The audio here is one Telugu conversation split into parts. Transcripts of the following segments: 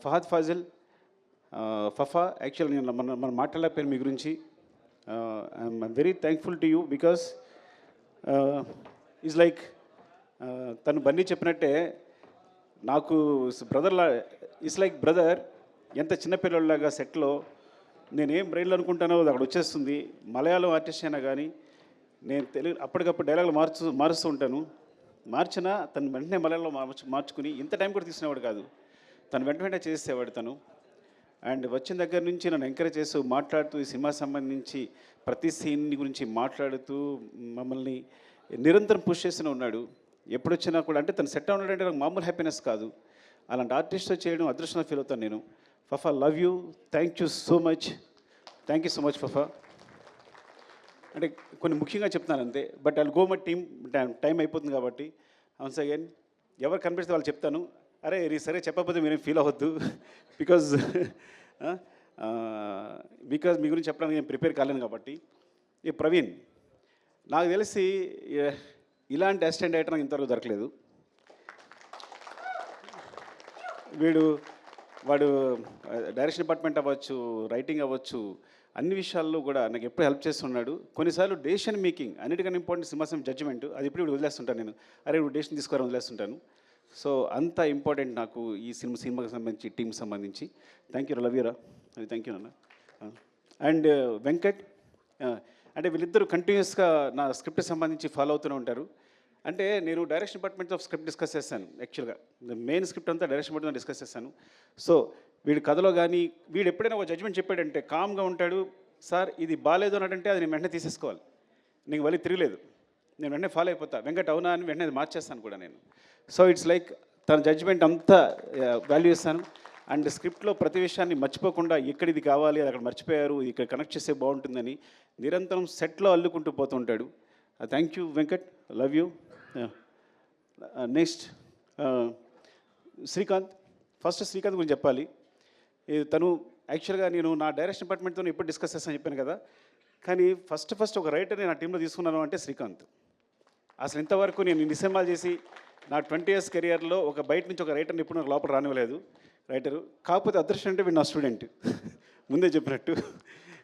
ఫహద్ ఫాజిల్, ఫఫా, యాక్చువల్ నేను మనం మాట్లాడలేకపోయాను మీ గురించి. I'm very thankful to you because is like తను బన్నీ చెప్పినట్టే నాకు బ్రదర్లా ఇట్స్ లైక్ బ్రదర్. ఎంత చిన్నపిల్లలాగా సెట్లో నేనేం బ్రెయిన్లో అనుకుంటానో అది అక్కడ వచ్చేస్తుంది. మలయాళం ఆర్టిస్ట్ అయినా కానీ నేను తెలుగు అప్పటికప్పుడు డైలాగులు మారుస్తూ ఉంటాను. మార్చినా తను వెంటనే మలయాళంలో మార్చుకుని ఇంత టైం కూడా తీసుకునేవాడు కాదు. తను వెంటనే చేసేవాడు తను. అండ్ వచ్చిన దగ్గర నుంచి నన్ను ఎంకరేజ్ చేస్తూ మాట్లాడుతూ ఈ సినిమా సంబంధించి ప్రతి సీన్ గురించి మాట్లాడుతూ మమ్మల్ని నిరంతరం పుష్ చేస్తూనే ఉన్నాడు. ఎప్పుడు వచ్చినా కూడా అంటే తను సెట్ ఉన్నాడంటే నాకు మామూలు హ్యాపీనెస్ కాదు. అలాంటి ఆర్టిస్ట్తో చేయడం అదృష్టంగా ఫీల్ అవుతాను నేను. Fafa, love you, thank you so much. Thank you so much Fafa. అంటే కొన్ని ముఖ్యంగా చెప్తున్నాను అంతే. But I go my time అయిపోతుంది కాబట్టి వన్స్ అగైన్ ఎవరు కనిపిస్తే వాళ్ళు చెప్తాను. అరే ఇది సరే చెప్పకపోతే మీరేం ఫీల్ అవ్వద్దు. బికాజ్ మీ గురించి చెప్పడానికి నేను ప్రిపేర్ కాలేను కాబట్టి. ఈ ప్రవీణ్ నాకు తెలిసి ఇలాంటి అసిస్టెంట్ డైరెక్టర్ నాకు ఇంతవరకు దొరకలేదు. వాడు డైరెక్షన్ డిపార్ట్మెంట్ అవ్వచ్చు, రైటింగ్ అవ్వచ్చు, అన్ని విషయాల్లో కూడా నాకు ఎప్పుడు హెల్ప్ చేస్తున్నాడు. కొన్నిసార్లు డెసిషన్ మేకింగ్ అన్నిటికన్నా ఇంపార్టెంట్ సింహాసం జడ్జిమెంట్, అది ఇప్పుడు వదిలేస్తుంటాను నేను. అరే ఇప్పుడు డెసిషన్ తీసుకోవాలని వదిలేస్తుంటాను. సో అంత ఇంపార్టెంట్ నాకు ఈ సినిమాకి సంబంధించి, టీంకి సంబంధించి. థ్యాంక్ యూ, లవ్ యూరా. అది థ్యాంక్ యూ నాన్న. అండ్ వెంకట్, అంటే వీళ్ళిద్దరూ కంటిన్యూస్గా నా స్క్రిప్ట్కి సంబంధించి ఫాలో అవుతూనే ఉంటారు. అంటే నేను డైరెక్షన్ డిపార్ట్మెంట్తో స్క్రిప్ట్ డిస్కస్ చేశాను. యాక్చువల్గా మెయిన్ స్క్రిప్ట్ అంతా డైరెక్షన్ డిపార్ట్మెంట్ డిస్కస్ చేశాను. సో వీడి కథలో కానీ వీడు ఎప్పుడైనా ఒక జడ్జ్మెంట్ చెప్పాడంటే కామ్గా ఉంటాడు. సార్ ఇది బాగాలేదు అన్నట్టే అది నేను వెంటనే తీసేసుకోవాలి, నీకు మళ్ళీ తిరగలేదు, నేను వెంటనే ఫాలో అయిపోతా. వెంకట్ అవునా అని వెంటనే అది మార్చేస్తాను కూడా నేను. సో ఇట్స్ లైక్ తన జడ్జ్మెంట్ అంతా వాల్యూ ఇస్తాను. అండ్ స్క్రిప్ట్లో ప్రతి విషయాన్ని మర్చిపోకుండా ఇక్కడ ఇది కావాలి, అది అక్కడ మర్చిపోయారు, ఇక్కడ కనెక్ట్ చేస్తే బాగుంటుందని నిరంతరం సెట్లో అల్లుకుంటూ పోతూ ఉంటాడు. Thank you Venkat, love you. Next Srikanth. First Srikanth గురించి చెప్పాలి. తను యాక్చువల్గా నేను నా డైరెక్షన్ డిపార్ట్మెంట్తో ఎప్పుడు డిస్కస్ చేస్తాను చెప్పాను కదా. కానీ ఫస్ట్ ఒక రైటర్ని నా టీంలో తీసుకున్నాను అంటే శ్రీకాంత్. అసలు ఇంతవరకు నేను ఇన్ని సినిమాలు చేసి నా 20 years కెరియర్లో ఒక బయట నుంచి ఒక రైటర్ని ఇప్పుడు నాకు లోపల రానివ్వలేదు రైటరు. కాకపోతే అదృష్టం అంటే వీడు నా స్టూడెంట్. ముందే చెప్పినట్టు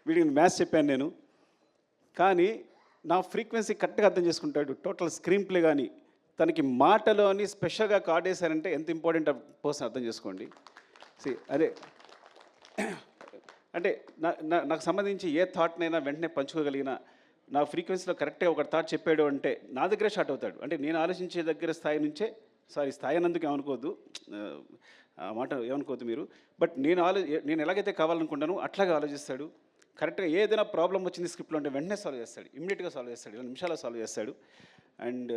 వీడికి మ్యాథ్స్ చెప్పాను నేను. కానీ నా ఫ్రీక్వెన్సీ కరెక్ట్గా అర్థం చేసుకుంటాడు. టోటల్ స్క్రీన్ ప్లే కానీ తనకి మాటలు అని స్పెషల్గా కార్డ్ వేశారంటే ఎంత ఇంపార్టెంట్ పర్సన్ అర్థం చేసుకోండి. అదే అంటే నాకు సంబంధించి ఏ థాట్నైనా వెంటనే పంచుకోగలిగిన, నా ఫ్రీక్వెన్సీలో కరెక్ట్గా ఒక థాట్ చెప్పాడు అంటే నా దగ్గరే స్టార్ట్ అవుతాడు. అంటే నేను ఆలోచించే దగ్గర స్థాయి నుంచే, స్థాయి అన్నందుకు ఏమనుకోవద్దు, ఆ మాట ఏమనుకోవద్దు మీరు. బట్ నేను ఎలాగైతే కావాలనుకుంటానో అట్లాగే ఆలోచిస్తాడు. కరెక్ట్గా ఏదైనా ప్రాబ్లం వచ్చింది స్క్రిప్ట్లో అంటే వెంటనే సాల్వ్ చేస్తాడు, ఇమ్మీడియట్గా సాల్వ్ చేస్తాడు, 2 నిమిషాల్లో సాల్వ్ చేస్తాడు. అండ్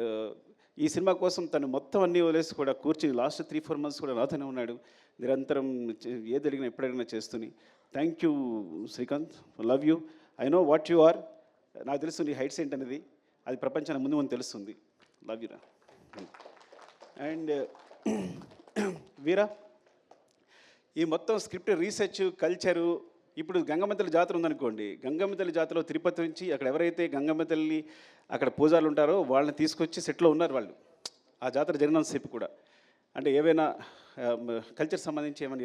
ఈ సినిమా కోసం తను మొత్తం అన్నీ వదిలేసి కూడా కూర్చుని లాస్ట్ 3-4 months కూడా నాతోనే ఉన్నాడు. నిరంతరం ఏది అడిగినా ఎప్పుడైనా చేస్తూని. Thank you Srikanth, love you. I know what you are. నాకు తెలుసు నీ హైట్స్ ఏంటనేది, అది ప్రపంచానికి ముందు ముందు తెలుస్తుంది. లవ్ యూరా. అండ్ వీరా, ఈ మొత్తం స్క్రిప్ట్ రీసెర్చ్ కల్చరు. ఇప్పుడు గంగమ్మ తల్లి జాతర ఉందనుకోండి, గంగమ్మ తల్లి జాతరలో తిరుపతి నుంచి అక్కడ ఎవరైతే గంగమ్మ తల్లి అక్కడ పూజారులు ఉంటారో వాళ్ళని తీసుకొచ్చి సెట్లో ఉన్నారు వాళ్ళు ఆ జాతర జరిగినంతసేపు కూడా. అంటే ఏవైనా కల్చర్ సంబంధించి ఏమైనా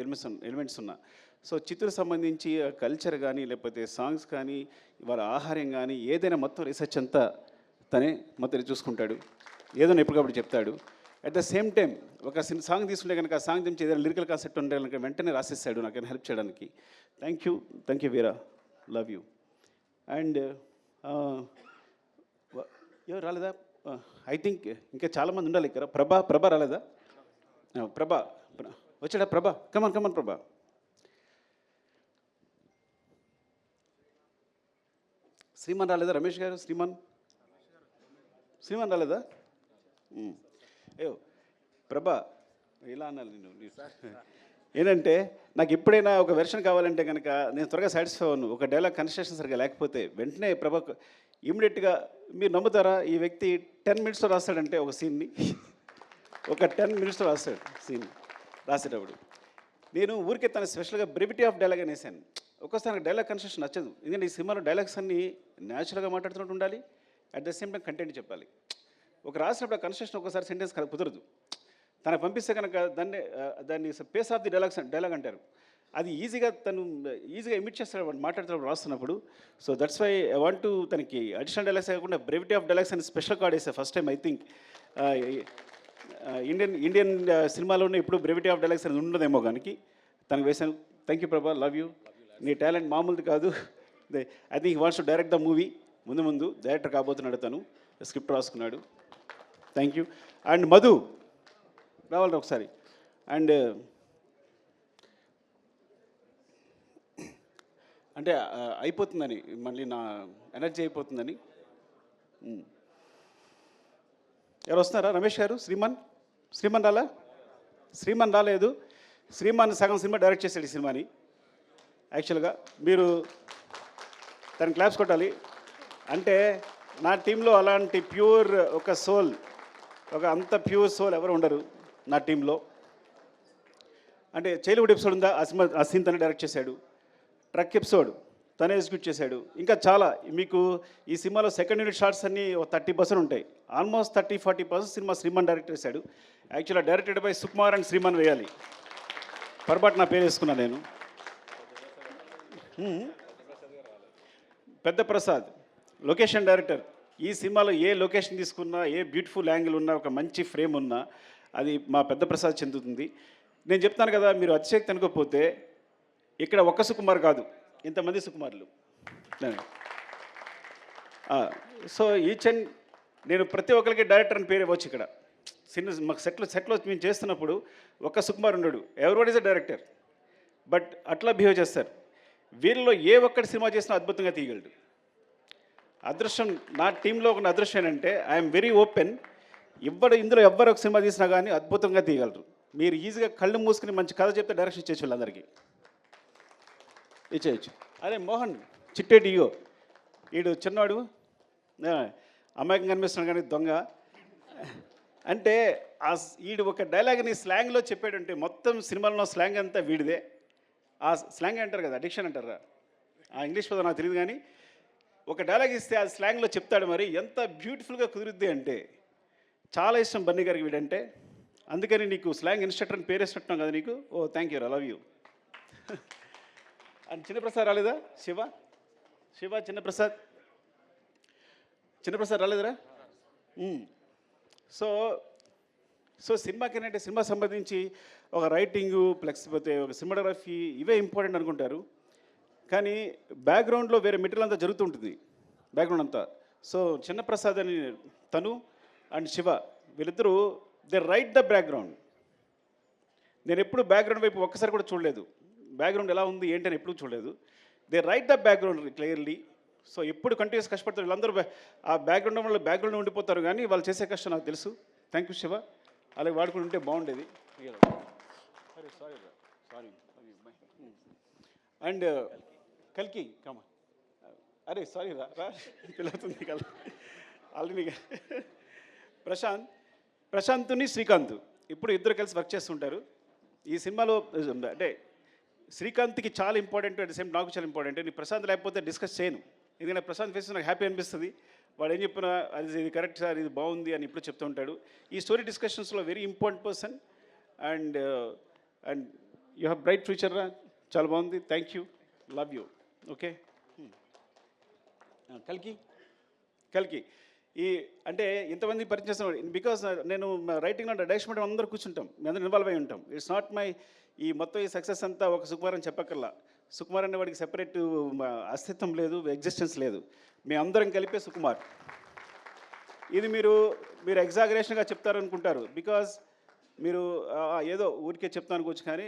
ఎలిమెంట్స్ ఉన్నా. సో చిత్తూరు సంబంధించి కల్చర్ కానీ లేకపోతే సాంగ్స్ కానీ వాళ్ళ ఆహార్యం కానీ ఏదైనా మొత్తం రీసెర్చ్ అంతా తనే మొత్తం చూసుకుంటాడు. ఏదైనా ఎప్పటికప్పుడు చెప్తాడు. అట్ ద సేమ్ టైం ఒక సాంగ్ తీసుకుంటే కనుక ఆ సాంగ్ నుంచి ఏదైనా లిరికల్ కాన్సెప్ట్ ఉంటే కనుక వెంటనే రాసిస్తాడు నాకు హెల్ప్ చేయడానికి. Thank you Veera, love you. And ఎవరు రాలేదా? ఐ థింక్ ఇంకా చాలామంది ఉండాలి ఇక్కడ. ప్రభా రాలేదా? ప్రభా వచ్చాడా? కమన్ ప్రభా. శ్రీమాన్ రాలేదా? రమేష్ గారు, శ్రీమాన్ రాలేదా? అయ్యో ప్రభా, ఇలా అన్నాను నేను. ఏంటంటే నాకు ఎప్పుడైనా ఒక వెర్షన్ కావాలంటే కనుక నేను త్వరగా సాటిస్ఫై అవ్వను. ఒక డైలాగ్ కన్స్ట్రక్షన్ సరిగా లేకపోతే వెంటనే ప్రభా ఇమ్మీడియట్గా, మీరు నమ్ముతారా, ఈ వ్యక్తి 10 minutesలో రాస్తాడంటే ఒక సీన్ని, ఒక 10 minutesలో రాస్తాడు సీన్. రాసేటప్పుడు నేను ఊరికే తన స్పెషల్గా బ్రెవిటీ ఆఫ్ డైలాగ్ అని వేసాను. ఒక్కోసారి నాకు డైలాగ్ కన్స్ట్రక్షన్ నచ్చదు. ఎందుకంటే ఈ సినిమాలో డైలాగ్స్ అన్నీ న్యాచురల్గా మాట్లాడుతున్నట్టు ఉండాలి, at the same time content చెప్పాలి. ఒక రాసినప్పుడు ఆ కన్స్ట్రక్షన్ ఒక్కసారి సెంటెన్స్ కుదరదు. తనకు పంపిస్తే కనుక దాన్ని పేస్ ఆఫ్ ది డైలాగ్ అంటారు. అది ఈజీగా ఇమిట్ చేస్తాడు వాడు మాట్లాడుతున్నప్పుడు రాస్తున్నప్పుడు. So that's why I want to తనకి అడిషనల్ డైలాగ్స్ కాకుండా బ్రెవిటీ ఆఫ్ డైలాగ్స్ అని స్పెషల్ కార్డ్ వేసా first time. I think Indian సినిమాలోనే ఇప్పుడు బ్రెవిటీ ఆఫ్ డైలాగ్స్ అనేది ఉండదేమో కానీ తనకు వేసాను. థ్యాంక్ యూ ప్రభా, లవ్ యూ. నీ టాలెంట్ మామూలుది కాదు. I think he wants to direct the movie. ముందు డైరెక్టర్ కాబోతున్నాడు, తను స్క్రిప్ట్ రాసుకున్నాడు. Thank you. అండ్ మధు రావాలి ఒకసారి. అండ్ అంటే అయిపోతుందని, మళ్ళీ నా ఎనర్జీ అయిపోతుందని. ఎవరు వస్తున్నారా? రమేష్ గారు. శ్రీమన్ రాలా? శ్రీమన్ రాలేదు. శ్రీమన్ సగం సినిమా డైరెక్ట్ చేశాడు ఈ సినిమాని. యాక్చువల్గా మీరు తను క్లాప్స్ కొట్టాలి. అంటే నా టీంలో అలాంటి ప్యూర్ ఒక సోల్, ఒక అంత ప్యూర్ సోల్ ఎవరు ఉండరు నా టీంలో. అంటే చైల్డ్హుడ్ ఎపిసోడ్ ఉందా, ఆ సీన్ తనే డైరెక్ట్ చేశాడు. ట్రక్ ఎపిసోడ్ తనే ఎగ్జిక్యూట్ చేశాడు. ఇంకా చాలా మీకు ఈ సినిమాలో సెకండ్ యూనిట్ షార్ట్స్ అన్నీ 30% ఉంటాయి. ఆల్మోస్ట్ 30-40% సినిమా శ్రీమన్ డైరెక్ట్ చేశాడు. యాక్చువల్గా directed by Sukumar and Shriman వేయాలి, పొరపాటు నా పేరు వేసుకున్నాను నేను. పెద్ద ప్రసాద్ లొకేషన్ డైరెక్టర్. ఈ సినిమాలో ఏ లొకేషన్ తీసుకున్నా, ఏ బ్యూటిఫుల్ యాంగిల్ ఉన్నా, ఒక మంచి ఫ్రేమ్ ఉన్నా అది మా పెద్ద ప్రసాద్ చెందుతుంది. నేను చెప్తాను కదా, మీరు అతిశక్తి అనుకోకపోతే ఇక్కడ ఒక్క సుకుమార్ కాదు, ఇంతమంది సుకుమార్లు. సో నేను ప్రతి ఒక్కరికి డైరెక్టర్ అని పేరు ఇవ్వచ్చు ఇక్కడ. మాకు సెట్లో మేము చేస్తున్నప్పుడు ఒక్క సుకుమార్ ఉండడు, everybody is a director. But అట్లా బిహేవ్ చేస్తారు. వీళ్ళలో ఏ ఒక్కటి సినిమా చేసినా అద్భుతంగా తీయగలడు. అదృష్టం నా టీంలో ఉన్న అదృష్టం ఏంటంటే ఐఎమ్ వెరీ ఓపెన్. ఇందులో ఎవ్వరు ఒక సినిమా తీసినా కానీ అద్భుతంగా తీయగలరు. మీరు ఈజీగా కళ్ళు మూసుకుని మంచి కథ చెప్తే డైరెక్షన్ ఇచ్చేసి వాళ్ళందరికీ ఇచ్చేయచ్చు. అరే మోహన్ చిట్టేటి ఇయో, వీడు చిన్నవాడు అమాయకంగా కనిపిస్తున్నాడు కానీ దొంగ. అంటే వీడు ఒక డైలాగ్ని స్లాంగ్లో చెప్పాడంటే మొత్తం సినిమాలో స్లాంగ్ అంతా వీడిదే. ఆ స్లాంగ్ అంటారు కదా, అడిక్షన్ అంటారా, ఆ ఇంగ్లీష్ పదం నాకు తెలియదు కానీ ఒక డైలాగ్ ఇస్తే ఆ స్లాంగ్లో చెప్తాడు. మరి ఎంత బ్యూటిఫుల్గా కుదురుద్ది అంటే చాలా ఇష్టం బన్నీ గారికి వీడంటే. అందుకని నీకు స్లాంగ్ ఇన్స్ట్రక్టర్ అని పేరేసినట్టున్నాం కదా నీకు. Oh thank you, I love you. And Chinnaprasad రాలేదా? శివ చిన్నప్రసాద్ రాలేదురా? సో సినిమాకి ఏంటంటే సినిమా సంబంధించి ఒక రైటింగు ప్లస్ పోతే ఒక సినిమాటోగ్రఫీ ఇవే ఇంపార్టెంట్ అనుకుంటారు. కానీ బ్యాక్గ్రౌండ్లో వేరే మెటీరియల్ అంతా జరుగుతుంటుంది, బ్యాక్గ్రౌండ్ అంతా. సో చిన్నప్రసాద్ అని తను అండ్ శివ వీళ్ళిద్దరూ దే రైట్ ద బ్యాక్గ్రౌండ్. నేను ఎప్పుడు బ్యాక్గ్రౌండ్ వైపు ఒక్కసారి కూడా చూడలేదు, బ్యాక్గ్రౌండ్ ఎలా ఉంది ఏంటని ఎప్పుడు చూడలేదు. They right the background clearly. So ఎప్పుడు కంటిన్యూస్ కష్టపడతారు వీళ్ళందరూ. ఆ బ్యాక్గ్రౌండ్ వల్ల బ్యాక్గ్రౌండ్ ఉండిపోతారు కానీ వాళ్ళు చేసే కష్టం నాకు తెలుసు. Thank you Shiva. అలాగే వాడుకుని ఉంటే బాగుండేది. సారీ. అండ్ కల్కి కమా, అరే సారీ రా పిల్లవుతుంది కదా ఆల్రెడీ. ప్రశాంత్ని శ్రీకాంత్ ఇప్పుడు ఇద్దరు కలిసి వర్క్ చేస్తుంటారు ఈ సినిమాలో. అంటే శ్రీకాంత్కి చాలా ఇంపార్టెంట్, అట్ ద సేమ్ నాకు చాలా ఇంపార్టెంట్. నేను ప్రశాంత్ లేకపోతే డిస్కస్ చేయను, ఎందుకంటే ప్రశాంత్ ఫేస్ నాకు హ్యాపీ అనిపిస్తుంది. వాడు ఏం చెప్పినా ఇది కరెక్ట్ సార్, ఇది బాగుంది అని ఇప్పుడు చెప్తూ ఉంటాడు. ఈ స్టోరీ డిస్కషన్స్లో very important person. And you have bright future రా, చాలా బాగుంది. Thank you, love you. Okay. కల్కి ఈ అంటే ఇంతమంది పరిచయం చేస్తున్నాడు బికాస్ నేను రైటింగ్లో డైరెక్షన్ అందరూ కూర్చుంటాం, మేము అందరూ ఇన్వాల్వ్ అయి ఉంటాం. ఇట్స్ నాట్ మై ఈ మొత్తం ఈ సక్సెస్ అంతా ఒక సుకుమార్ అని చెప్పక్కర్లా. సుకుమార్ అనే వాడికి సెపరేట్ అస్తిత్వం లేదు, ఎగ్జిస్టెన్స్ లేదు. మేము అందరం కలిపే సుకుమార్. ఇది మీరు ఎగ్జాగరేషన్గా చెప్తారనుకుంటారు, బికాజ్ మీరు ఏదో ఊరికే చెప్తాను అనుకోవచ్చు, కానీ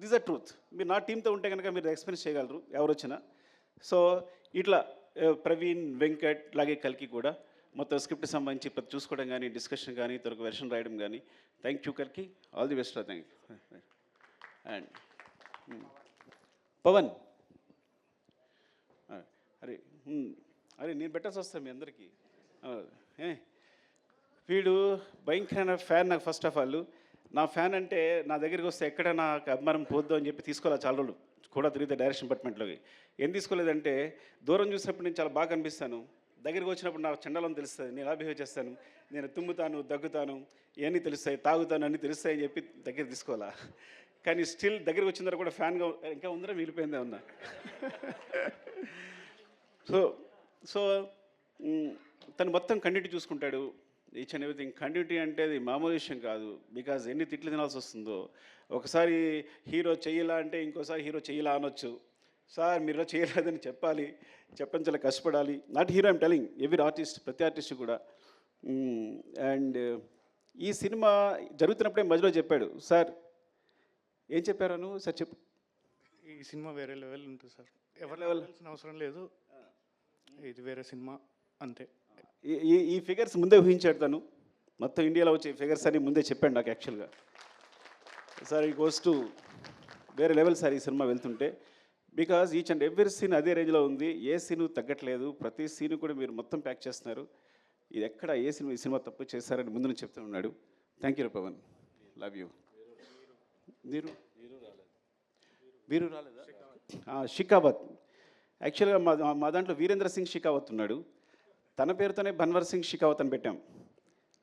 దిస్ అ ట్రూత్. మీరు నా టీంతో ఉంటే కనుక మీరు ఎక్స్పీరియన్స్ చేయగలరు ఎవరు వచ్చినా. సో ఇట్లా ప్రవీణ్, వెంకట్, అలాగే కల్కి కూడా మొత్తం స్క్రిప్ట్ సంబంధించి ప్రతి చూసుకోవడం కానీ, డిస్కషన్ కానీ, తొలక వెర్షన్ రాయడం కానీ. థ్యాంక్ యూ కల్కి, all the best. Thank you. And Pawan, అరే నేను పెట్టాల్సి వస్తాను మీ అందరికీ. వీడు భయంకరమైన ఫ్యాన్ నాకు. ఫస్ట్ ఆఫ్ ఆల్ నా ఫ్యాన్ అంటే నా దగ్గరికి వస్తే ఎక్కడ నాకు అభిమానం పోద్దు అని చెప్పి తీసుకోవాలి. చాలా రోజులు కూడా తిరిగితే డైరెక్షన్ డిపార్ట్మెంట్లోకి ఏం తీసుకోలేదంటే, దూరం చూసినప్పుడు నేను చాలా బాగా కనిపిస్తాను, దగ్గరికి వచ్చినప్పుడు నాకు చండాలం తెలుస్తుంది, నేను ఎలా బిహేవ్ చేస్తాను, నేను తుమ్ముతాను, దగ్గుతాను, ఇవన్నీ తెలుస్తాయి, తాగుతాను అన్నీ తెలుస్తాయని చెప్పి దగ్గర తీసుకోవాలా. కానీ స్టిల్ దగ్గరికి వచ్చిన తర్వాత కూడా ఫ్యాన్గా ఇంకా ఉందరా మిగిలిపోయిందే ఉన్నా. సో సో తను మొత్తం కంటిన్యూటీ చూసుకుంటాడు, ఈచ్ అండ్ ఎవ్రీథింగ్. కంటిన్యూటీ అంటే అది మామూలు విషయం కాదు, బికాజ్ ఎన్ని తిట్లు తినాల్సి వస్తుందో. ఒకసారి హీరో చెయ్యలా అంటే ఇంకోసారి హీరో చెయ్యలా అనొచ్చు. సార్ మీరు చేయలేదని చెప్పాలి, చెప్పని చాలా కష్టపడాలి. Not hero I'm telling, every artist, ప్రతి ఆర్టిస్ట్ కూడా. అండ్ ఈ సినిమా జరుగుతున్నప్పుడే మధ్యలో చెప్పాడు, సార్ ఏం చెప్పారను సార్ చెప్పు. ఈ సినిమా వేరే లెవెల్ ఉంటుంది సార్, ఎవరు లెవెల్ అవసరం లేదు, ఇది వేరే సినిమా అంతే. ఈ ఫిగర్స్ ముందే ఊహించాడు తను, మొత్తం ఇండియాలో వచ్చే ఫిగర్స్ అని ముందే చెప్పాడు నాకు యాక్చువల్గా. సార్ ఈ గోస్ టు వేరే లెవెల్ సార్ ఈ సినిమా వెళ్తుంటే, because each and every scene అదే రేంజ్లో ఉంది, ఏ సీను తగ్గట్లేదు, ప్రతి సీను కూడా మీరు మొత్తం ప్యాక్ చేస్తున్నారు. ఇది ఎక్కడ ఏ సినిమా ఈ సినిమా తప్పు చేస్తారని ముందు నుంచి చెప్తూ ఉన్నాడు. Thank you Pawan, love you. వీరు రాలేదా? షికావత్. యాక్చువల్గా మా దాంట్లో వీరేంద్ర సింగ్ షికావత్ ఉన్నాడు, తన పేరుతోనే భన్వర్ సింగ్ షికావత్ అని పెట్టాం.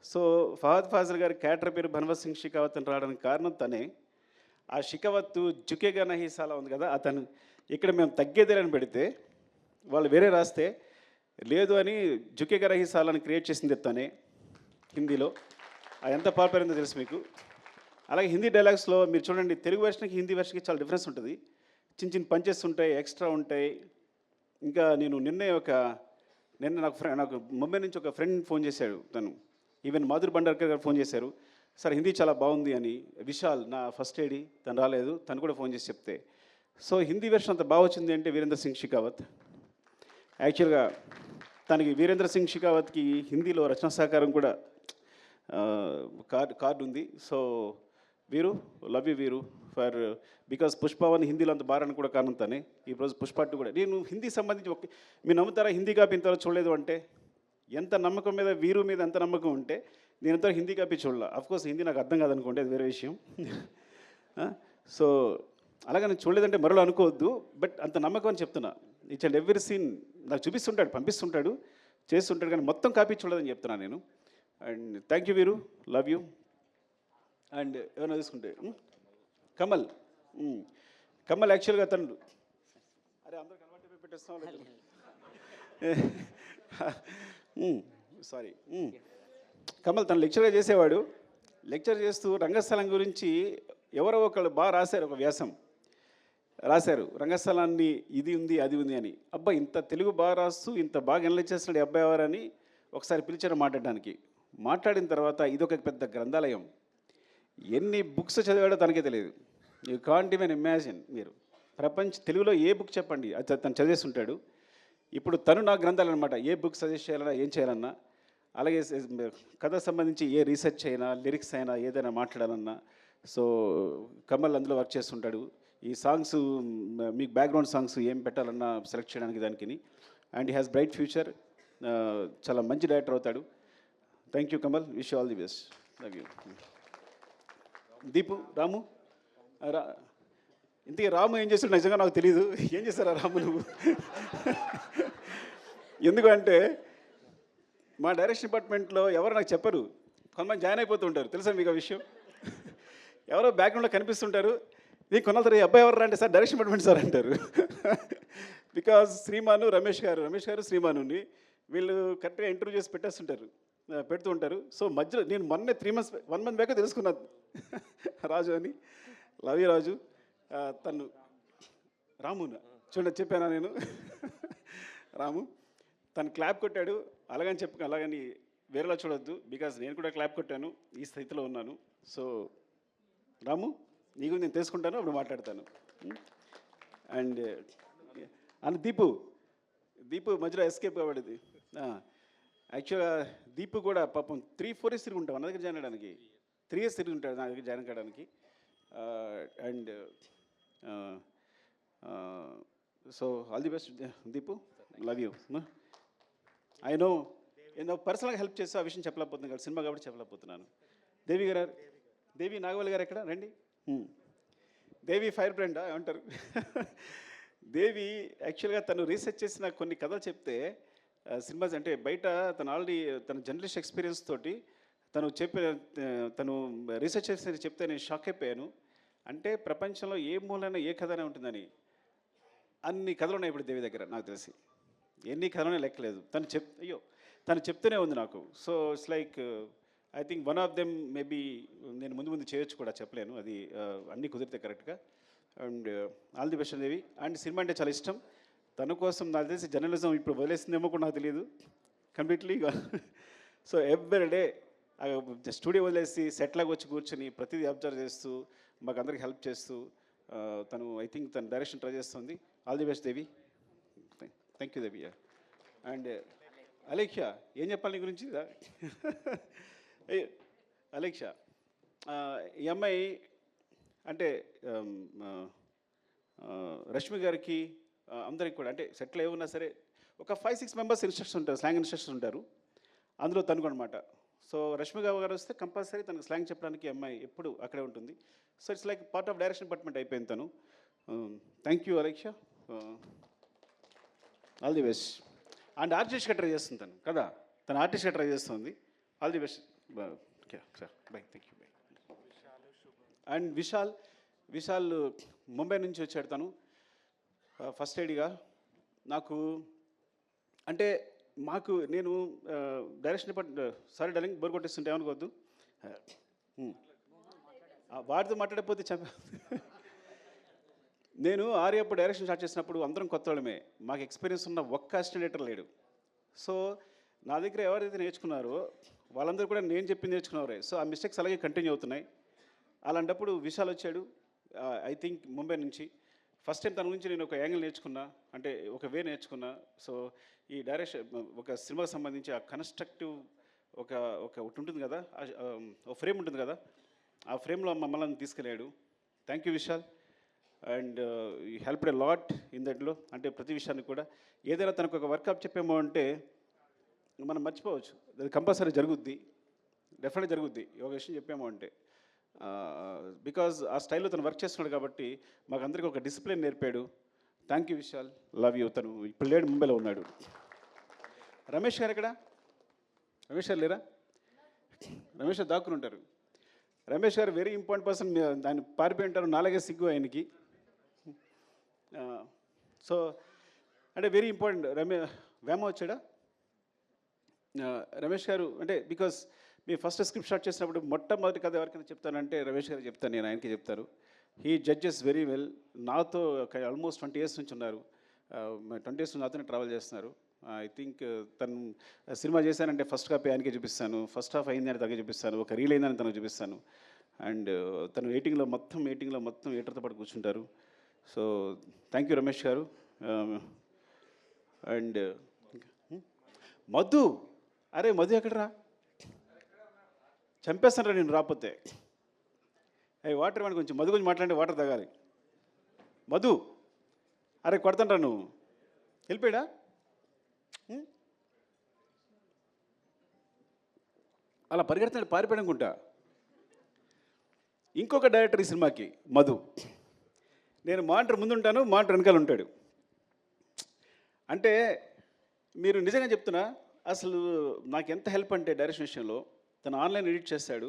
సో ఫహద్ ఫాజిల్ గారి క్యారెక్టర్ పేరు భన్వర్ సింగ్ షికావత్ అని రావడానికి కారణం తనే. ఆ షికావత్ జుకేగా నహీ సాలా ఉంది కదా, అతను ఇక్కడ మేము తగ్గేదేలని పెడితే వాళ్ళు వేరే రాస్తే లేదు అని జుకేగా నహీ సాలాని క్రియేట్ చేసింది తనే హిందీలో. అది ఎంత పాపులర్ అయిందో తెలుసు మీకు. అలాగే హిందీ డైలాగ్స్లో మీరు చూడండి, తెలుగు వెర్షన్కి హిందీ వెర్షన్కి చాలా డిఫరెన్స్ ఉంటుంది. చిన్న చిన్న పంచెస్ ఉంటాయి, ఎక్స్ట్రా ఉంటాయి. ఇంకా నేను నిన్న నాకు ముంబై నుంచి ఒక ఫ్రెండ్ ఫోన్ చేశాడు, తను ఈవెన్ మాధురి భండార్కర్ గారు ఫోన్ చేశారు, సార్ హిందీ చాలా బాగుంది అని. విశాల్ నా ఫస్ట్ ఏడి, తను రాలేదు, తను కూడా ఫోన్ చేసి చెప్తే. సో హిందీ వెర్షన్ అంత బాగా వచ్చింది అంటే వీరేంద్ర సింగ్ షికావత్. యాక్చువల్గా తనకి వీరేంద్ర సింగ్ షికావత్కి హిందీలో రచనా సహకారం కూడా కార్డు ఉంది. సో వీరు, లవ్ యూ వీరు ఫర్ బికాస్ పుష్పవన్ హిందీలో అంత బారాన్ని కూడా కారణం తనే. ఈరోజు పుష్ప 2 కూడా నేను హిందీ సంబంధించి మీరు నమ్ముతారా, హిందీ కాపీ ఇంతవరకు చూడలేదు అంటే. ఎంత నమ్మకం మీద, వీరు మీద ఎంత నమ్మకం ఉంటే నేను ఇంతవరకు హిందీ కాపీ చూడాల. అఫ్కోర్స్ హిందీ నాకు అర్థం కాదనుకోండి, అది వేరే విషయం. సో అలాగే నేను చూడలేదంటే మరో అనుకోవద్దు, బట్ అంత నమ్మకం అని చెప్తున్నా. ఈచ్ అండ్ ఎవ్రీ సీన్ నాకు చూపిస్తుంటాడు, పంపిస్తుంటాడు, చేస్తుంటాడు, కానీ మొత్తం కాపీ చూడలేదని చెప్తున్నాను నేను. అండ్ థ్యాంక్ యూ వీరు, లవ్ యూ. అండ్ ఏమైనా తీసుకుంటే కమల్. కమల్ యాక్చువల్గా తను అరే అందరూ కన్వర్ట్ పెట్టేస్తాం సారీ. కమల్ తను లెక్చర్గా చేసేవాడు. లెక్చర్ చేస్తూ రంగస్థలం గురించి ఎవరో ఒకళ్ళు బాగా రాశారు, ఒక వ్యాసం రాశారు, రంగస్థలాన్ని ఇది ఉంది అది ఉంది అని. అబ్బా ఇంత తెలుగు బాగా రాస్తూ ఇంత బాగా ఎనలైజ్ చేస్తున్నాడు ఈ అబ్బాయి ఎవరని ఒకసారి పిలిచారు మాట్లాడడానికి. మాట్లాడిన తర్వాత ఇదొక పెద్ద గ్రంథాలయం, ఎన్ని బుక్స్ చదివాడో తనకే తెలియదు. You can't even imagine. మీరు తెలుగులో ఏ బుక్ చెప్పండి అది తను చదివేస్తుంటాడు. ఇప్పుడు తను నా గ్రంథాలు అనమాట, ఏ బుక్ సజెస్ట్ చేయాలన్నా ఏం చేయాలన్నా. అలాగే కథ సంబంధించి ఏ రీసెర్చ్ అయినా, లిరిక్స్ అయినా, ఏదైనా మాట్లాడాలన్నా. సో కమల్ అందులో వర్క్ చేస్తుంటాడు. ఈ సాంగ్స్ మీకు బ్యాక్గ్రౌండ్ సాంగ్స్ ఏం పెట్టాలన్నా సెలెక్ట్ చేయడానికి దానికి. And he has bright future, చాలా మంచి డైరెక్టర్ అవుతాడు. Thank you Kamal, wish all the best, love you. Deepu, Ramu ఇంతకీ రాము ఏం చేస్తాడు నిజంగా నాకు తెలియదు. ఏం చేస్తారా రాము నువ్వు? ఎందుకంటే మా డైరెక్షన్ డిపార్ట్మెంట్లో ఎవరు నాకు చెప్పరు, కొంతమంది జాయిన్ అయిపోతూ ఉంటారు, తెలుసా మీకు ఆ విషయం? ఎవరో బ్యాక్గ్రౌండ్లో కనిపిస్తుంటారు, నీకు కొనాలి అబ్బాయి ఎవరు అంటే సార్ డైరెక్షన్ డిపార్ట్మెంట్ సార్ అంటారు. బికాజ్ శ్రీమాను రమేష్ గారు శ్రీమానుని వీళ్ళు కరెక్ట్గా ఇంటర్వ్యూ చేసి పెడుతూ ఉంటారు. సో మధ్యలో నేను మొన్నే 1 month బ్యాక్ తెలుసుకున్నాను రాజు అని. లవ్ యూ రాజు. తను రామునా చూడండి చెప్పానా నేను. రాము తను క్లాప్ కొట్టాడు, అలాగని వేరేలా చూడొద్దు, బికాజ్ నేను కూడా క్లాప్ కొట్టాను, ఈ స్థితిలో ఉన్నాను. సో రాము నీకు నేను తెలుసుకుంటాను, అప్పుడు మాట్లాడతాను. అండ్ దీపు మధ్యలో ఎస్కేప్ కాబడింది. యాక్చువల్గా దీపు కూడా పాపం 3-4 years తిరిగి ఉంటాం నా దగ్గర జాయిన్ అవ్వడానికి. 3 years తిరిగి ఉంటాడు నా దగ్గర జాయిన్ కావడానికి. And so all the best Deepu, love you. I no నేను పర్సనల్గా హెల్ప్ చేస్తే ఆ విషయం చెప్పలేకపోతున్నాను కదా, సినిమా కాబట్టి చెప్పలేకపోతున్నాను. దేవి నాగవల్లి గారు ఎక్కడ రండి. దేవి ఫైర్ బ్రాండా ఏమంటారు? దేవి యాక్చువల్గా తను రీసెర్చ్ చేసిన కొన్ని కథలు చెప్తే సినిమాస్ అంటే బయట తను ఆల్రెడీ తన జర్నలిస్ట్ ఎక్స్పీరియన్స్ తోటి తను రీసెర్చ్ చేసి చెప్తే నేను షాక్ అయిపోయాను. అంటే ప్రపంచంలో ఏ మూలైనా ఏ కథనే ఉంటుందని అన్ని కథలు ఉన్నాయి ఇప్పుడు దేవి దగ్గర నాకు తెలిసి. ఎన్ని కథలోనే లెక్కలేదు. తను చెప్తూనే ఉంది నాకు. So it's like I think one of them maybe నేను ముందు చేయొచ్చు కూడా, చెప్పలేను అది అన్నీ కుదిరితే కరెక్ట్గా. And all the best Devi. And cinema అంటే చాలా ఇష్టం. తన కోసం నాకు తెలిసి జర్నలిజం ఇప్పుడు వదిలేసిందేమో కూడా నాకు తెలియదు completely. So every day studio వదిలేసి సెట్లాగా వచ్చి కూర్చొని ప్రతిదీ అబ్జర్వ్ చేస్తూ మాకు అందరికి హెల్ప్ చేస్తూ తను ఐ థింక్ తన డైరెక్షన్ ట్రై చేస్తుంది. All the best Devi. Thank you Devi. And Alekhya ఏం చెప్పాలి నీ గురించి? అలేఖ్య ఈ అమ్మాయి అంటే రష్మి గారికి అందరికి కూడా అంటే సెట్లో ఏమున్నా సరే ఒక 5-6 మెంబర్స్ ఇన్స్ట్రక్షన్ ఉంటారు, స్లాంగ్ ఇన్స్ట్రక్షన్ ఉంటారు. అందులో తనుకు అనమాట. సో రష్మి గారు వస్తే కంపల్సరీ తనకు స్లాంగ్ చెప్పడానికి అమ్మాయి ఎప్పుడు అక్కడే ఉంటుంది. So it's like part of direction department అయిపోయింది తను. Thank you Alekhya. All the best. And ఆర్టిస్ట్గా ట్రై చేస్తుంది తను కదా, తను ఆర్టిస్ట్గా ట్రై చేస్తుంది. All the best. Sir bye. Thank you. Bye. And Vishal Mumbai నుంచి వచ్చాడు తను ఫస్ట్ ఎయిడ్గా. నాకు అంటే నేను direction department sorry darling bore కొట్టేస్తుంటే ఏమనుకోవద్దు. వాడితో మాట్లాడకపోతే నేను ఆర్యప్పుడు డైరెక్షన్ స్టార్ట్ చేసినప్పుడు అందరం కొత్త వాళ్ళమే, మాకు ఎక్స్పీరియన్స్ ఉన్న ఒక్క అసిస్టెంట్ లేడు. సో నా దగ్గర ఎవరైతే నేర్చుకున్నారో వాళ్ళందరూ కూడా నేను చెప్పింది నేర్చుకున్నారే. సో ఆ మిస్టేక్స్ అలాగే కంటిన్యూ అవుతున్నాయి. అలాంటప్పుడు విశాల్ వచ్చాడు ఐ థింక్ ముంబై నుంచి. ఫస్ట్ టైం తన గురించి నేను ఒక యాంగిల్ నేర్చుకున్నా, అంటే ఒక వే నేర్చుకున్నా. సో ఈ డైరెక్షన్ ఒక సినిమాకి సంబంధించి ఆ కన్స్ట్రక్టివ్ ఒకటి ఉంటుంది కదా, ఒక ఫ్రేమ్ ఉంటుంది కదా, ఆ ఫ్రేమ్లో మమ్మల్ని తీసుకెళ్ళాడు. Thank you Vishal. And you helped a lot in దట్లో. అంటే ప్రతి విషయాన్ని కూడా ఏదైనా తనకు ఒక వర్కప్ చెప్పామో అంటే మనం మర్చిపోవచ్చు, అది కంపల్సరీ జరుగుద్ది, డెఫినెట్గా జరుగుద్ది ఒక విషయం చెప్పామో అంటే. బికాజ్ ఆ స్టైల్లో తను వర్క్ చేస్తున్నాడు కాబట్టి మాకు అందరికీ ఒక డిసిప్లిన్ నేర్పాడు. Thank you Vishal, love you. తను ఇప్పుడు లేడు, ముంబైలో ఉన్నాడు. రమేష్ గారు ఎక్కడ? రమేష్ గారు లేరా? రమేష్ గారు దాక్కుని ఉంటారు. రమేష్ గారు వెరీ ఇంపార్టెంట్ పర్సన్. ఆయన పారిపోయి ఉంటారు, నాలుగే సిగ్గు ఆయనకి. సో అంటే వెరీ ఇంపార్టెంట్. వేమ వచ్చాడా? రమేష్ గారు అంటే because me first script start చేసినప్పుడు మొట్టమొదటి కథ ఎవరికైనా చెప్తానంటే రమేష్ గారు చెప్తాను, నేను ఆయనకి చెప్తారు. He judges very well. నాతో ఆల్మోస్ట్ 20 years నుంచి ఉన్నారు. 20 years నుంచి నాతోనే ట్రావెల్ చేస్తున్నారు. ఐ థింక్ తను సినిమా చేశానంటే ఫస్ట్ కాపీ ఆయనకే చూపిస్తాను, ఫస్ట్ హాఫ్ అయిందని తనకే చూపిస్తాను, ఒక రీల్ అయిందని తనకు చూపిస్తాను. అండ్ తను ఎయిటింగ్లో మొత్తం ఎయిటర్తో పాటు కూర్చుంటారు. సో థ్యాంక్ యూ రమేష్ గారు. అండ్ మధు, అరే మధు ఎక్కడరా? చంపేస్తానరా నేను రాకపోతే. వాటర్ ఇవ్వండి కొంచెం, మధు కొంచెం మాట్లాడి వాటర్ తాగాలి. మధు అరే కొడతాండ్రా నువ్వు, వెళ్ళిపోయాడా? అలా పరిగెడుతున్నాడు, పారిపోయాడు అనుకుంటా. ఇంకొక డైరెక్టర్ ఈ సినిమాకి మధు. నేను మానిటర్ ముందుంటాను, మానిటర్ వెనకాల ఉంటాడు. అంటే మీరు నిజంగా చెప్తున్నా, అసలు నాకు ఎంత హెల్ప్ అంటే డైరెక్షన్ విషయంలో. తను ఆన్లైన్ ఎడిట్ చేస్తాడు,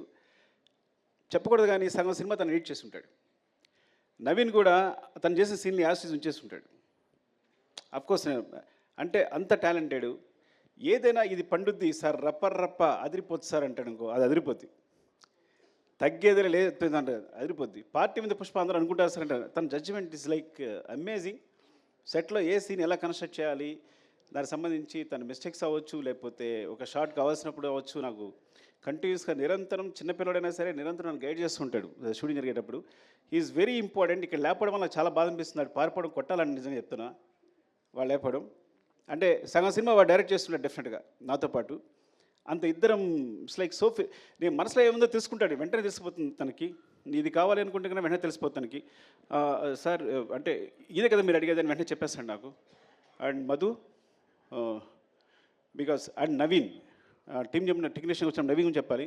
చెప్పకూడదు కానీ సగం సినిమా తను ఎడిట్ చేసి ఉంటాడు. నవీన్ కూడా తను చేసే సీన్ని యాసిస్ ఉంచేసి ఉంటాడు. అఫ్కోర్స్ అంటే అంత టాలెంటెడ్. ఏదైనా ఇది పండుద్ది సార్, రప్ప అదిరిపోద్ది సార్ అంటాడు అనుకో, అది అదిరిపోద్ది. తగ్గేదే లేదు అంటే అదిరిపోద్ది. పార్టీ మీద పుష్ప అందరూ అనుకుంటారు సార్ అంటే తన జడ్జిమెంట్ ఇస్ లైక్ అమేజింగ్. సెట్లో ఏ సీన్ ఎలా కన్స్ట్రక్ట్ చేయాలి, దానికి సంబంధించి తన మిస్టేక్స్ అవ్వచ్చు, లేకపోతే ఒక షార్ట్ కావాల్సినప్పుడు అవ్వచ్చు, నాకు కంటిన్యూస్గా నిరంతరం చిన్నపిల్లడైనా సరే నిరంతరం నన్ను గైడ్ చేస్తుంటాడు షూటింగ్ జరిగేటప్పుడు. Is very important. ఇక్కడ లేపడం వల్ల చాలా బాధ అనిపిస్తుంది. పారిపోవడం కొట్టాలని నిజంగా చెప్తున్నా. వాళ్ళు లేపడం అంటే సగం సినిమా వాడు డైరెక్ట్ చేస్తున్నాడు డెఫినెట్గా నాతో పాటు. అంత ఇద్దరం ఇట్స్ లైక్ సోఫీ. నేను మనసులో ఏముందో తెలుసుకుంటాడు, వెంటనే తెలిసిపోతుంది తనకి. ఇది కావాలి అనుకుంటే కన్నా వెంటనే తెలిసిపోతుంది తనకి. సార్ అంటే ఇదే కదా మీరు అడిగేదని వెంటనే చెప్పేస్తాడు నాకు. And Madhu because and Naveen team చెప్పిన టెక్నీషియన్ వచ్చిన నవీన్ గురించి చెప్పాలి.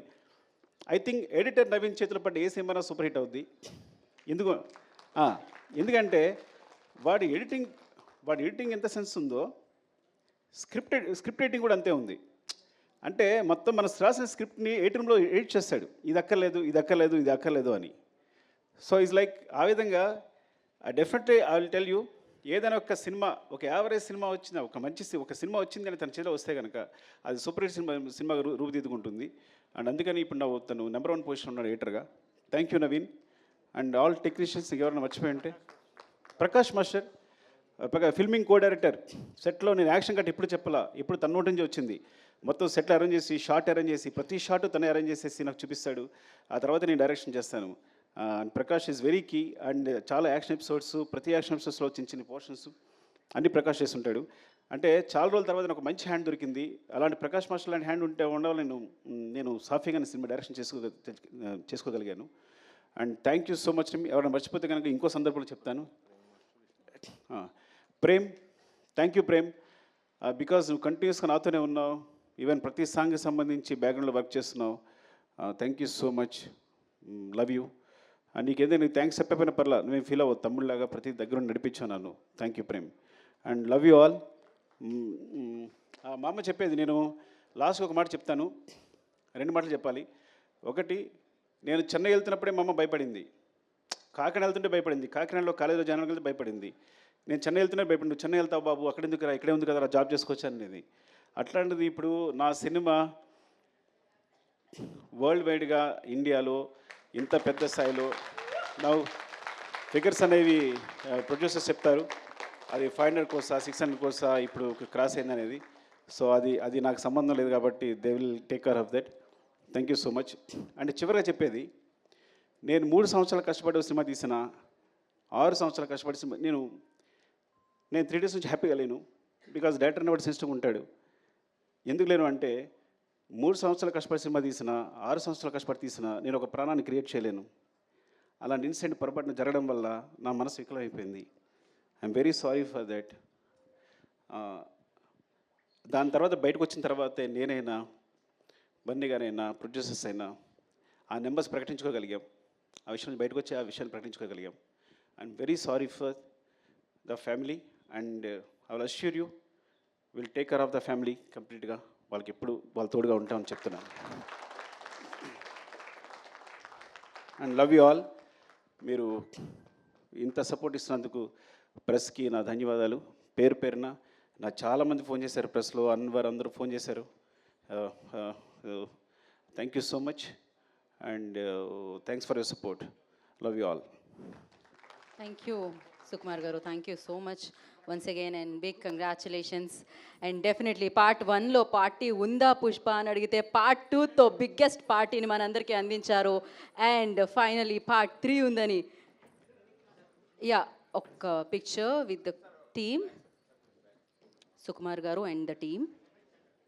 ఐ థింక్ ఎడిటర్ నవీన్ చేతిలో పడ్డ ఏ సినిమా సూపర్ హిట్ అవుద్ది. ఎందుకంటే వాడి ఎడిటింగ్ ఎంత సెన్స్ ఉందో, స్క్రిప్ట్ రైటింగ్ కూడా అంతే ఉంది. అంటే మొత్తం మన రాసిన స్క్రిప్ట్ని రూమ్లో ఎడిట్ చేస్తాడు, ఇది అక్కర్లేదు ఇది అక్కర్లేదు ఇది అక్కర్లేదు అని. సో ఈజ్ లైక్ ఆ విధంగా definitely I will tell you, ఏదైనా ఒక సినిమా, ఒక యావరేజ్ సినిమా వచ్చిన, ఒక సినిమా వచ్చింది అని తన చేతిలో వస్తే కనుక అది సూపర్ హిట్ సినిమాగా రూపుదిద్దుకుంటుంది. అండ్ అందుకని ఇప్పుడు తను నెంబర్ 1 పొజిషన్ ఉన్నాడు ఎడిటర్గా. Thank you Naveen and all technicians. ఎవరైనా మర్చిపోయి ఉంటే Prakash master filming co director. సెట్లో నేను యాక్షన్ కట్ ఎప్పుడు చెప్పాలా, ఇప్పుడు తన నోటి నుంచి వచ్చింది. మొత్తం సెట్లు అరేంజ్ చేసి, షార్ట్ అరేంజ్ చేసి, ప్రతి షార్ట్ తనే అరేంజ్ చేసేసి నాకు చూపిస్తాడు. ఆ తర్వాత నేను డైరెక్షన్ చేస్తాను. And Prakash is very key. And చాలా యాక్షన్ ఎపిసోడ్స్, ప్రతి యాక్షన్ ఎపిసోడ్స్లో చిన్న చిన్న పోర్షన్స్ అన్నీ ప్రకాష్ చేస్తుంటాడు. అంటే చాలా రోజుల తర్వాత నాకు మంచి హ్యాండ్ దొరికింది. అలాంటి ప్రకాష్ మాస్టర్ లాంటి హ్యాండ్ ఉండవాలి నేను సాఫీగానే సినిమా డైరెక్షన్ చేసుకోగలిగాను. And thank you so much. ఎవరైనా మర్చిపోతే కనుక ఇంకో సందర్భంలో చెప్తాను. Prem, thank you Prem, because నువ్వు కంటిన్యూస్గా నాతోనే ఉన్నావు. ఈవెన్ ప్రతి సాంగ్కి సంబంధించి బ్యాక్గ్రౌండ్లో వర్క్ చేస్తున్నావు. Thank you so much, love you. నీకేదో నీకు థ్యాంక్స్ చెప్పకపోయినా పర్లా, నువ్వేం ఫీల్ అవ్వదు, తమ్ముళ్ళలాగా ప్రతి దగ్గర నడిపించాను నన్ను. Thank you Prem and love you all. మా అమ్మ చెప్పేది, నేను లాస్ట్కి ఒక మాట చెప్తాను, 2 మాటలు చెప్పాలి. ఒకటి, నేను చెన్నై వెళ్తున్నప్పుడే మా అమ్మ భయపడింది, కాకినాడ వెళ్తుంటే భయపడింది, కాకినాడలో కాలేజీలో జాయిన్ వెళ్తే భయపడింది. నేను చెన్నై వెళ్తున్నా భయపడి, నువ్వు చెన్నై వెళ్తావు బాబు, అక్కడ ఎందుకు రా, ఇక్కడే ఉంది కదా జాబ్ చేసుకోవచ్చు అనేది. అట్లాంటిది ఇప్పుడు నా సినిమా వరల్డ్ వైడ్గా ఇండియాలో ఇంత పెద్ద స్థాయిలో నా ఫిగర్స్ అనేవి ప్రొడ్యూసర్స్ చెప్తారు, అది 500 కోర్సా 600 కోర్సా ఇప్పుడు క్రాస్ అయింది అనేది. సో అది నాకు సంబంధం లేదు కాబట్టి they will take care of that. Thank you so much. And చివరిగా చెప్పేది, నేను 3 సంవత్సరాలు కష్టపడి సినిమా తీసిన, 6 సంవత్సరాలు కష్టపడి సినిమా నేను 3 డేస్ నుంచి హ్యాపీగా లేను. బికాజ్ డైరెక్టర్ అనేవాడు సెన్సిటివ్ ఉంటాడు. ఎందుకు లేను అంటే 3 సంవత్సరాలు కష్టపడి సినిమా తీసిన, 6 సంవత్సరాలు కష్టపడి తీసిన, నేను ఒక ప్రాణాన్ని క్రియేట్ చేయలేను. అలాంటి ఇన్సిడెంట్ పొరపాటున జరగడం వల్ల నా మనసు వికలమైపోయింది. I'm very sorry for that. దాని తర్వాత బయటకు వచ్చిన తర్వాతే నేనైనా, బన్నీ గారైనా, ప్రొడ్యూసర్స్ అయినా ఆ నెంబర్స్ ప్రకటించుకోగలిగాం. ఆ విషయం నుంచి బయటకు వచ్చి ఆ విషయాన్ని ప్రకటించుకోగలిగాం. I'm very sorry for the family and I will assure you will take care of the family కంప్లీట్గా. వాళ్ళకి ఎప్పుడు వాళ్ళ తోడుగా ఉంటామని చెప్తున్నాను. And love you all. మీరు ఇంత సపోర్ట్ ఇస్తున్నందుకు ప్రెస్కి నా ధన్యవాదాలు. పేరు పేరున నా చాలామంది ఫోన్ చేశారు, ప్రెస్లో అన్వర్ అందరూ ఫోన్ చేశారు. Thank you so much and thanks for your support. Love you all. Thank you, Sukumar Garu. Thank you so much once again and big congratulations. And definitely part 1లో పార్టీ ఉందా పుష్ప అని అడిగితే part 2తో బిగ్గెస్ట్ పార్టీని మనందరికీ అందించారు. అండ్ ఫైనలీ part 3 ఉందని. యా, ఒక picture with the team, Sukumar Garu and the team.